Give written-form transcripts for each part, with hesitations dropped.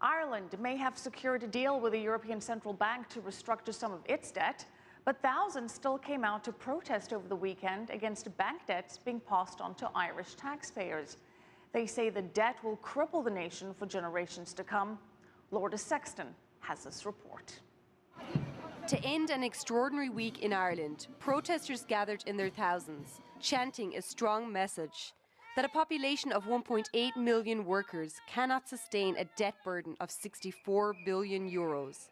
Ireland may have secured a deal with the European Central Bank to restructure some of its debt, but thousands still came out to protest over the weekend against bank debts being passed on to Irish taxpayers. They say the debt will cripple the nation for generations to come. Lourda Sexton has this report. To end an extraordinary week in Ireland, protesters gathered in their thousands, chanting a strong message that a population of 1.8 million workers cannot sustain a debt burden of 64 billion euros,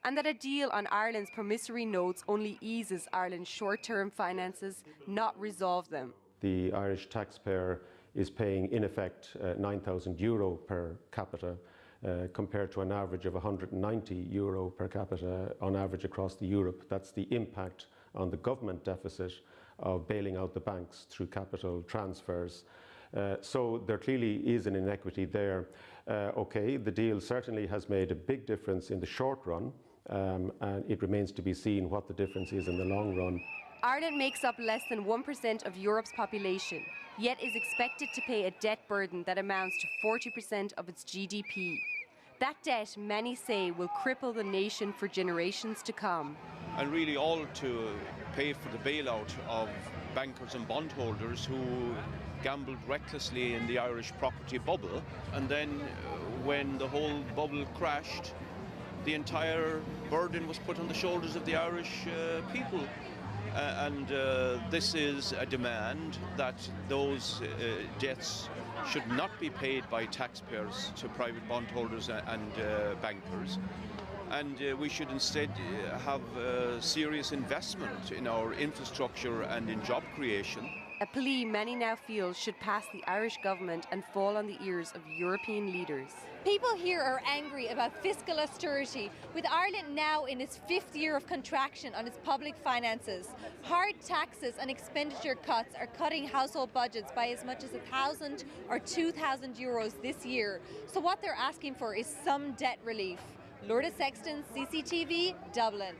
and that a deal on Ireland's promissory notes only eases Ireland's short-term finances, not resolve them. The Irish taxpayer is paying, in effect, €9,000 per capita, compared to an average of €190 per capita on average across Europe. That's the impact on the government deficit of bailing out the banks through capital transfers. So there clearly is an inequity there. Okay, the deal certainly has made a big difference in the short run, and it remains to be seen what the difference is in the long run. Ireland makes up less than 1% of Europe's population, yet is expected to pay a debt burden that amounts to 40% of its GDP. That debt, many say, will cripple the nation for generations to come. And really all to pay for the bailout of bankers and bondholders who gambled recklessly in the Irish property bubble. And then when the whole bubble crashed, the entire burden was put on the shoulders of the Irish people. This is a demand that those debts should not be paid by taxpayers to private bondholders and bankers. And we should instead have serious investment in our infrastructure and in job creation. A plea many now feel should pass the Irish government and fall on the ears of European leaders. People here are angry about fiscal austerity, with Ireland now in its 5th year of contraction on its public finances. Hard taxes and expenditure cuts are cutting household budgets by as much as €1,000 or €2,000 this year. So what they're asking for is some debt relief. Lourda Sexton, CCTV, Dublin.